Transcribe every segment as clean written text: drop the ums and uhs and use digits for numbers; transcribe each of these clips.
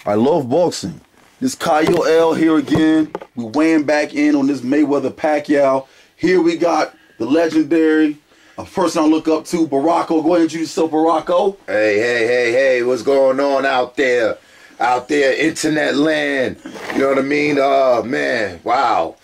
I love boxing. This Kyle L here again. We weighing back in on this Mayweather Pacquiao. Here we got the legendary, a person I look up to, Baracko. Go ahead and introduce yourself, Baracko. Hey, what's going on out there? Out there, internet land. You know what I mean? Man, wow.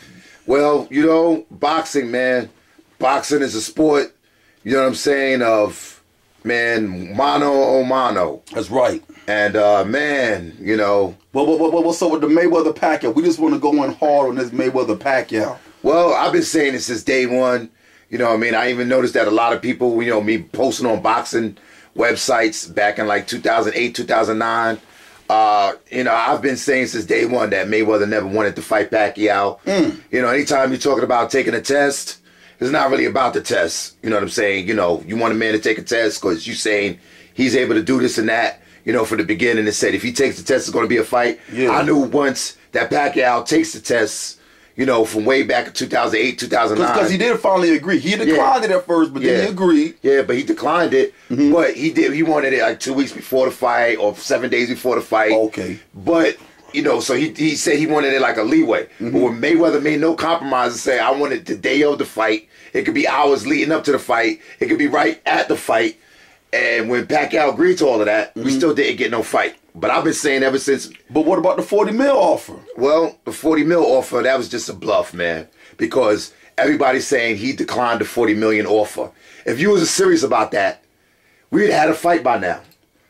Well, you know, boxing, man. Boxing is a sport, you know what I'm saying, of, man, mano a mano. That's right. And, man, you know. What's up with the Mayweather Pacquiao? We just want to go in hard on this Mayweather Pacquiao. Well, I've been saying this since day one. You know what I mean? I even noticed that a lot of people, you know, me posting on boxing websites back in like 2008, 2009. You know, I've been saying since day one that Mayweather never wanted to fight Pacquiao. You know, anytime you're talking about taking a test, it's not really about the test. You know what I'm saying? You know, you want a man to take a test because you're saying he's able to do this and that. You know, from the beginning, it said if he takes the test, it's going to be a fight. Yeah. I knew once that Pacquiao takes the test, you know, from way back in 2008, 2009. Because he did finally agree. He declined it at first, but then he agreed. Yeah, but he declined it. But he wanted it like 2 weeks before the fight or 7 days before the fight. Okay. But, you know, so he said he wanted it like a leeway. But when Mayweather made no compromise and said, I want it the day of the fight. It could be hours leading up to the fight. It could be right at the fight. And when Pacquiao agreed to all of that, we still didn't get no fight. But I've been saying ever since. But what about the 40 mil offer? Well, the 40 mil offer, that was just a bluff, man. Because everybody's saying he declined the 40 million offer. If you was serious about that, we'd had a fight by now.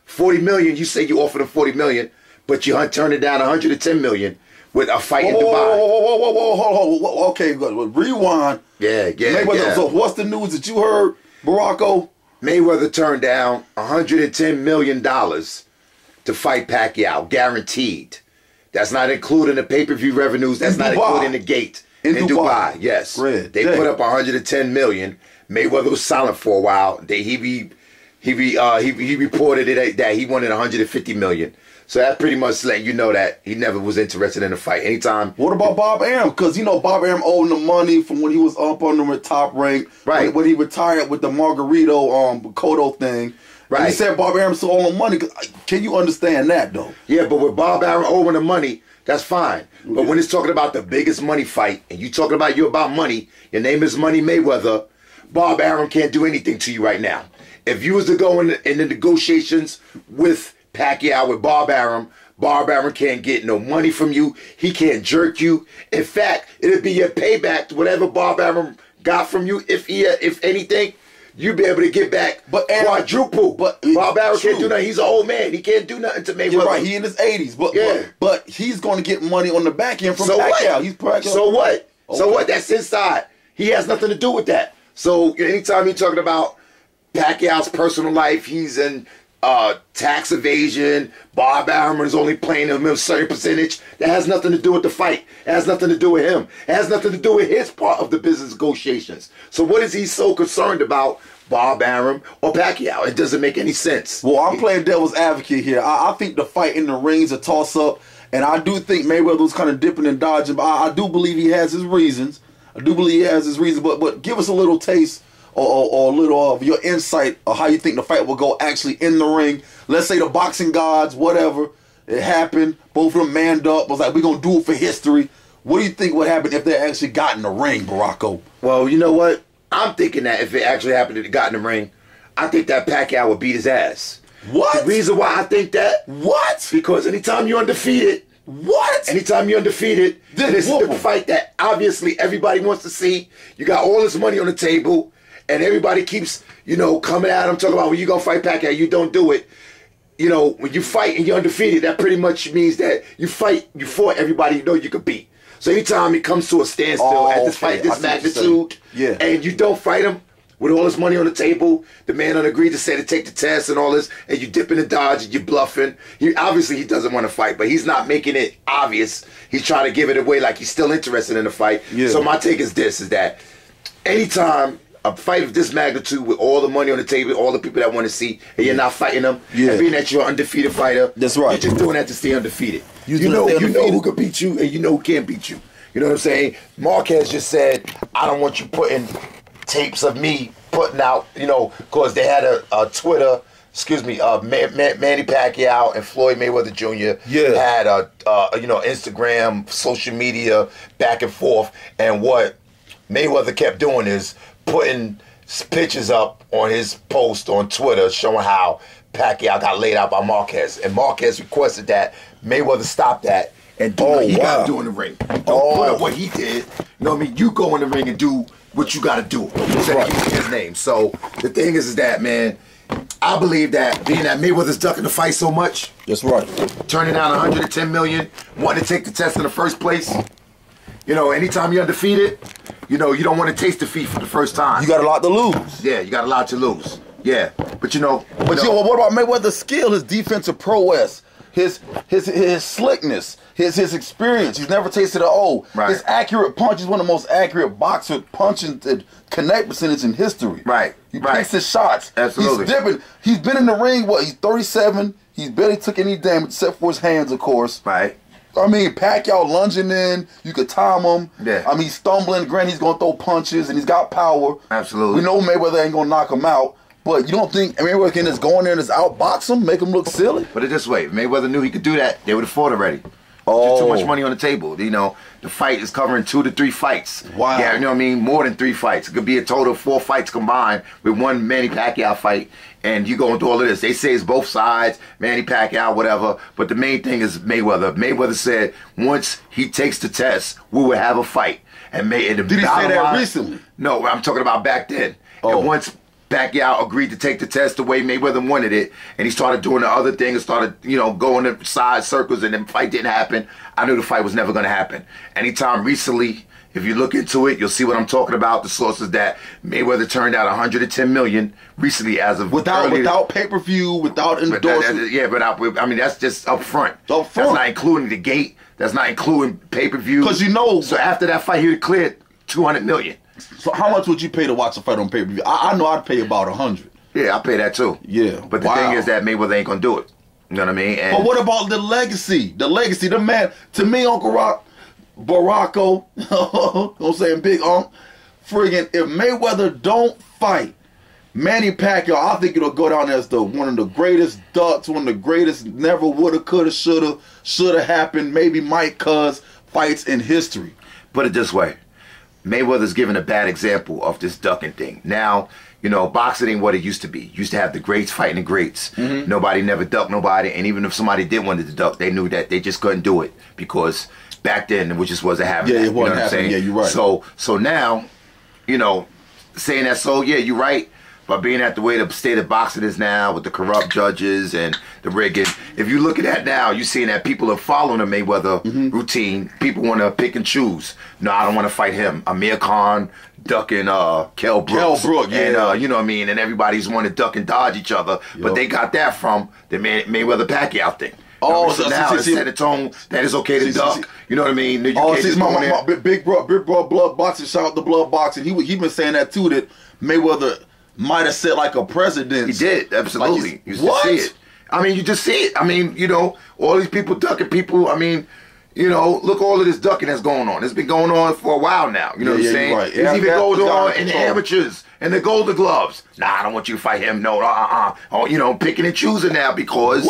40 million, you say you offered him 40 million, but you turned it down 110 million with a fight in Dubai. Whoa. Okay, good. Rewind. Yeah. So what's the news that you heard, Baracko? Mayweather turned down $110 million to fight Pacquiao, guaranteed. That's not including the pay-per-view revenues. That's not including the gate. In Dubai, yes. They put up $110 million. Mayweather was silent for a while. He reported it that he wanted $150 million. So that pretty much let you know that he never was interested in a fight. Anytime. What about Bob Arum? Because, you know, Bob Arum owed him the money from when he was up on the top rank. Right. When he retired with the Margarito, Cotto thing. Right. And he said Bob Arum still owed him money. Can you understand that, though? Yeah, but with Bob Arum owing the money, that's fine. But when it's talking about the biggest money fight, and you talking about you about money, your name is Money Mayweather, Bob Arum can't do anything to you right now. If you was to go in the negotiations with Pacquiao, with Bob Arum can't get no money from you. He can't jerk you. In fact, it'll be your payback to whatever Bob Arum got from you. If anything, you'll be able to get back quadruple. But Bob Arum can't do nothing. He's an old man. He can't do nothing to Mayweather. You're right. He in his 80s. But he's going to get money on the back end from Pacquiao. He's Pacquiao. So what? Okay. So what? That's his side. He has nothing to do with that. So anytime you're talking about Pacquiao's personal life, he's in tax evasion. Bob Arum is only paying him a certain percentage. That has nothing to do with the fight. It has nothing to do with him. It has nothing to do with his part of the business negotiations. So what is he so concerned about, Bob Arum or Pacquiao? It doesn't make any sense. Well, I'm playing devil's advocate here. I think the fight in the ring is a toss-up, and I do think Mayweather was kind of dipping and dodging, but I do believe he has his reasons. But give us a little taste or a little of your insight of how you think the fight will go actually in the ring. Let's say the boxing gods, whatever, it happened. Both of them manned up. Was like, we're going to do it for history. What do you think would happen if they actually got in the ring, Baracko? Well, you know what? I'm thinking that if it actually happened to got in the ring, I think that Pacquiao would beat his ass. What? The reason why I think that? What? Because anytime you're undefeated. What? Anytime you're undefeated, this is the fight that obviously everybody wants to see. You got all this money on the table. And everybody keeps, you know, coming at him, talking about when you gonna fight Pacquiao, you don't do it. You know, when you fight and you're undefeated, that pretty much means that you fought everybody you know you could beat. So anytime he comes to a standstill at this fight, this magnitude, and you don't fight him with all this money on the table, the man agreed to say to take the test and all this, and you dip in the dodge and you're bluffing. Obviously he doesn't want to fight, but he's not making it obvious. He's trying to give it away like he's still interested in the fight. Yeah. So my take is this, is that anytime a fight of this magnitude with all the money on the table, all the people that want to see, and you're not fighting them, and being that you're an undefeated fighter, that's right. You're just doing that to stay undefeated. You know who can beat you, and you know who can't beat you. You know what I'm saying? Marquez just said, I don't want you putting tapes of me putting out, you know, because they had a Twitter Manny Pacquiao and Floyd Mayweather Jr. had Instagram, social media, back and forth, and what Mayweather kept doing is putting pictures up on his post on Twitter showing how Pacquiao got laid out by Marquez, and Marquez requested that Mayweather stop that and do what he got to do in the ring. Don't put up what he did. You know what I mean? You go in the ring and do what you got to do. Instead of using his name. So the thing is that, man, I believe that being that Mayweather's ducking the fight so much. That's right. Turning down 110 million, wanting to take the test in the first place. You know, anytime you're undefeated, you know, you don't want to taste defeat for the first time. You got a lot to lose. Yeah, you got a lot to lose. Yeah, but what about Mayweather's skill, his defensive prowess, his slickness, his experience? He's never tasted an O. Right. His accurate punch. He's one of the most accurate boxer punching connect percentage in history. Right. He picks his shots. Absolutely. He's dipping. He's been in the ring. He's 37. He's barely took any damage except for his hands, of course. Right. I mean, Pacquiao lunging in, you could time him. Yeah. I mean, he's stumbling. Granted, he's gonna throw punches, and he's got power. Absolutely. We know Mayweather ain't gonna knock him out. But you don't think Mayweather can just go in there and just outbox him, make him look silly? Put it this way, if Mayweather knew he could do that, they would have fought already. Just too much money on the table. You know, the fight is covering 2 to 3 fights. Wow. Yeah, you know what I mean? More than 3 fights. It could be a total of 4 fights combined with one Manny Pacquiao fight. And you going through all of this. They say it's both sides, Manny Pacquiao, whatever. But the main thing is Mayweather. Mayweather said once he takes the test, we will have a fight. And did he say that recently? No, I'm talking about back then. Oh. And once Pacquiao agreed to take the test the way Mayweather wanted it, and he started doing the other thing and started, going in side circles, and the fight didn't happen, I knew the fight was never going to happen. Anytime recently, if you look into it, you'll see what I'm talking about. The sources that Mayweather turned out 110 million recently as of without pay-per-view, without endorsement. I mean, that's just up front. Up front. That's not including the gate. That's not including pay-per-view. Because So after that fight, he would have cleared 200 million. So how much would you pay to watch a fight on pay-per-view? I know I'd pay about 100. Yeah, I'll pay that too. Yeah. But the thing is that Mayweather ain't gonna do it. You know what I mean? But what about the legacy? The legacy, the man, to me, Uncle Baracko, I'm saying Big Unc, friggin', if Mayweather don't fight Manny Pacquiao, I think it'll go down as one of the greatest ducks, one of the greatest never woulda, coulda, shoulda happened, maybe might cuz fights in history. Put it this way. Mayweather's giving a bad example of this ducking thing. Now, boxing ain't what it used to be. Used to have the greats fighting the greats. Mm-hmm. Nobody never ducked nobody, and even if somebody did want to duck, they knew that they just couldn't do it because back then it just wasn't happening. Yeah, it wasn't happening. Yeah, you're right. So now, saying that, yeah, you're right. But being at the way the state of boxing is now with the corrupt judges and the rigging, if you look at that now, you're seeing that people are following the Mayweather routine. People want to pick and choose. No, I don't want to fight him. Amir Khan ducking Kell Brooks. Yeah. And, you know what I mean? And everybody's want to duck and dodge each other. Yep. But they got that from the Mayweather-Pacquiao thing. So now it's set a tone that it's okay to duck. You know what I mean? My big bro blood boxing, shout out to blood boxing. He been saying that too, that Mayweather might have set like a precedent. He did, absolutely. You just see it. I mean, you just see it. I mean, all these people ducking people. I mean, look all of this ducking that's going on. It's been going on for a while now. You know what I'm saying? Right. It's even going on in the amateurs and the Golden Gloves. Nah, I don't want you to fight him. No, Oh, picking and choosing now because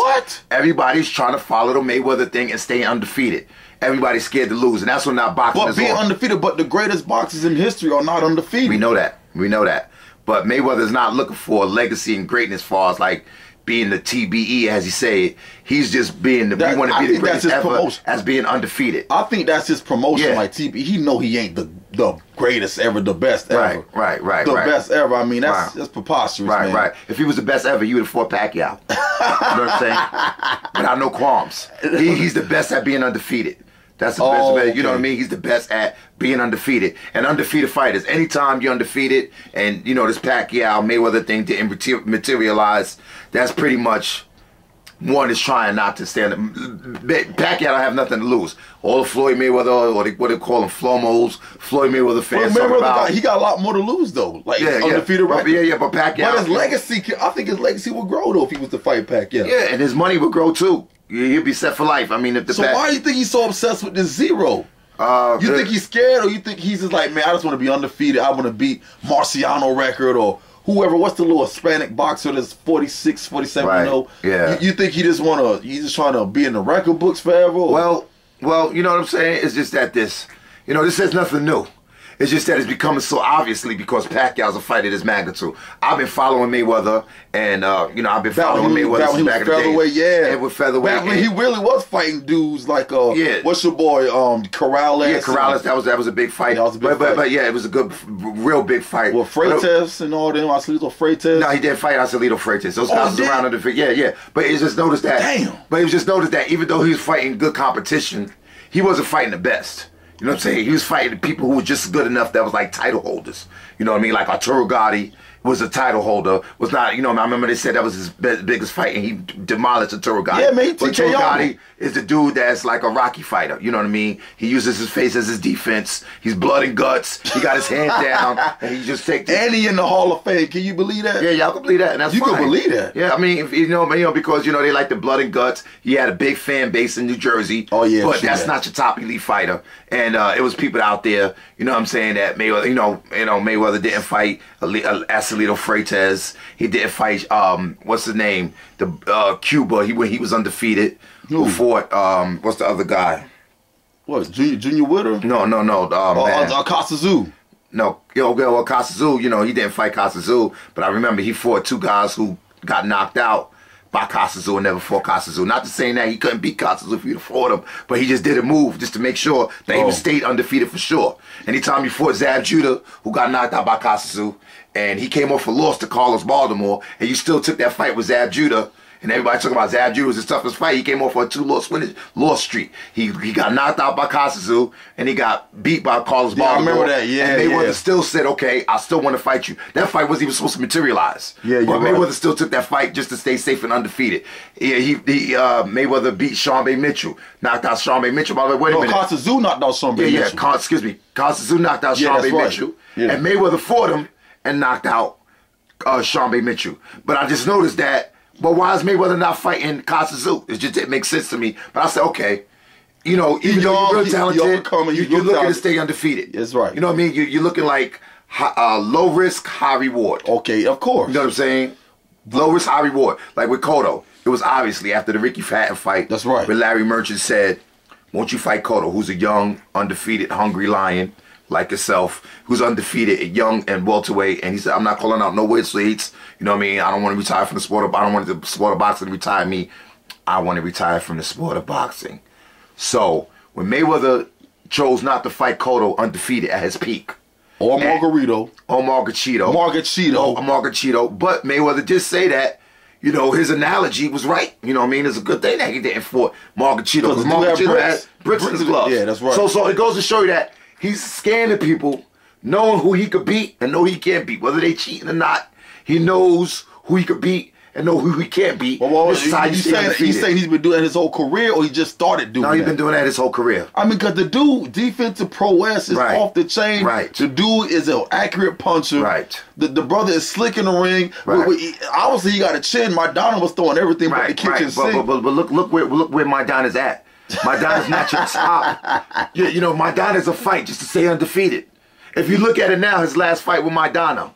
everybody's trying to follow the Mayweather thing and stay undefeated. Everybody's scared to lose, and that's what now boxing is being undefeated, but the greatest boxers in history are not undefeated. We know that. But Mayweather's not looking for legacy and greatness as far as like being the TBE, as he said. He's just being we want to be the greatest ever as being undefeated. I think that's his promotion, like TBE. He know he ain't the greatest ever, the best ever. Right. The best ever. I mean, that's preposterous, man. Right. If he was the best ever, you would have fought Pacquiao. You know what I'm saying? Without no qualms. He's the best at being undefeated. That's the best way. You know what I mean? He's the best at being undefeated. And undefeated fighters, anytime you're undefeated and, this Pacquiao Mayweather thing didn't materialize, that's pretty much one is trying not to stand up. Pacquiao don't have nothing to lose. All the Floyd Mayweather, or what they call them, Flomos, Floyd Mayweather fans talking about. He got a lot more to lose, though. Like, undefeated record. But Pacquiao. But his legacy, I think his legacy would grow, though, if he was to fight Pacquiao. Yeah, and his money would grow, too. He'll be set for life. I mean, why do you think he's so obsessed with this zero? You think he's scared, or you think he's just like, man, I just want to be undefeated. I want to beat Marciano record or whoever, what's the little Hispanic boxer that's 46, 47, Right. you know? Yeah. You think he just trying to be in the record books forever? Or? Well, you know what I'm saying? It's just that this is nothing new. It's just that it's becoming so obviously because Pacquiao's a fighter of this magnitude. I've been following Mayweather, and I've been following Mayweather since back in the day. Yeah, and with featherweight, back when he really was fighting dudes like what's your boy Corrales? Yeah, Corrales. That was a big fight. That was a big fight. But yeah, it was a good, real big fight. Well, Freitas and all them, Acelito Freitas. No, he didn't fight Acelito Freitas. Those guys was around the yeah. But it's just noticed that. Damn. But it was just noticed that even though he was fighting good competition, he wasn't fighting the best. You know what I'm saying? He was fighting the people who were just good enough that was like title holders. You know what I mean? Like Arturo Gotti was a title holder. Was not, I remember they said that was his biggest fight, and he demolished Arturo Gotti. Yeah, man, but Arturo Gotti is the dude that's like a Rocky fighter. You know what I mean? He uses his face as his defense. He's blood and guts. He got his hand down, and he just takes. And he in the Hall of Fame. Can you believe that? Yeah, y'all can believe that, and that's fine. You can believe that. Yeah, I mean, because they like the blood and guts. He had a big fan base in New Jersey. Oh yeah, but that's not your top elite fighter. And it was people out there, you know what I'm saying, that Mayweather, Mayweather didn't fight Acelito Freitas. He didn't fight what's his name? The Cuba. He was undefeated. Who fought what's the other guy? What, Junior Witter? No. Kasazu. No, Kasazu, he didn't fight Kasazu, but I remember he fought two guys who got knocked out by Kasazu and never fought Kasazu. Not to say that he couldn't beat Kasazu if he'd have fought him, but he just did a move just to make sure that he would stay undefeated for sure. Anytime he fought Zab Judah, who got knocked out by Kasazu, and he came off a loss to Carlos Baltimore, and you still took that fight with Zab Judah, and everybody talking about Zab Judah was his toughest fight. He came off on a 2-loss streak. He got knocked out by Kasazu, and he got beat by Carlos Baltimore. I remember that, yeah. And Mayweather still said, okay, I still want to fight you. That fight wasn't even supposed to materialize. Yeah, but Mayweather still took that fight just to stay safe and undefeated. Mayweather beat Sean B. Mitchell, knocked out Sean B. Mitchell. By the way, wait a minute. Kasazu knocked out Sean B. Mitchell. Kasazu knocked out Sean B. Mitchell. Yeah. And Mayweather fought him and knocked out Sean B. Mitchell. But I just noticed that, but why is Mayweather not fighting Kasazu? It just didn't make sense to me. But I said, okay, even though you're real talented, you're looking to stay undefeated. That's right. You know what I mean? You're looking like low risk, high reward. Okay, of course. You know what I'm saying? Low risk, high reward. Like with Cotto, it was obviously after the Ricky Hatton fight. That's right. Where Larry Merchant said, won't you fight Cotto, who's a young, undefeated, hungry lion like yourself, who's undefeated, young and welterweight, and he said, I'm not calling out no weight weights. You know what I mean? I don't want to retire from the sport I don't want the sport of boxing to retire me. I want to retire from the sport of boxing. So when Mayweather chose not to fight Cotto undefeated at his peak, or Margarito, but Mayweather did say that, his analogy was right. You know what I mean? It's a good thing that he didn't fight Margarito, because Margarito had bricks in his gloves. Yeah, that's right. So it goes to show you that he's scanning people, knowing who he could beat and know he can't beat. Whether they cheating or not, he knows who he could beat and know who he can't beat. Well, you saying he's been doing that his whole career, or he just started doing that? No, he's been doing that his whole career. I mean, because the dude, defensive prowess is off the chain. Right. The dude is an accurate puncher. Right. The brother is slick in the ring. Right. Obviously, he got a chin. Maidana was throwing everything but the kitchen sink. But look where Maidana's at. Maidana's not your top. Maidana's a fight just to stay undefeated. If you look at it now, his last fight with Maidana,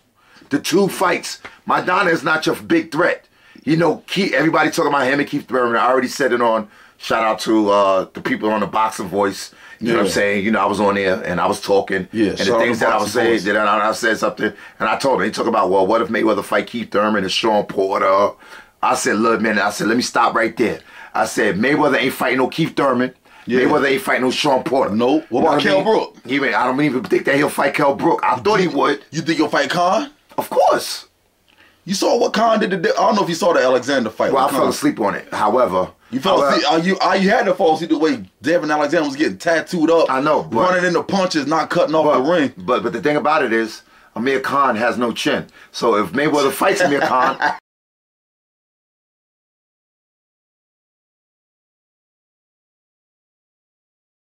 the two fights, Maidana is not your big threat. Everybody talking about him and Keith Thurman. I already said it on. Shout out to the people on the Boxing Voice. You know what I'm saying? I was on there and I was talking. Yeah, and the things that I was saying, I said something, and I told him, he talked about, well, what if Mayweather fight Keith Thurman and Sean Porter? I said, look, man, let me stop right there. I said, Mayweather ain't fighting no Keith Thurman. Yeah. Mayweather ain't fighting no Sean Porter. Nope. What about Kell Brook? I don't even think that he'll fight Kell Brook. I thought he would. You think he'll fight Khan? Of course. You saw what Khan did today? I don't know if you saw the Alexander fight. Well, I fell asleep on it. However, you fell asleep. You had to fall asleep the way Devin Alexander was getting tattooed up. I know, running into punches, not cutting off the ring. But the thing about it is, Amir Khan has no chin. So if Mayweather fights Amir Khan,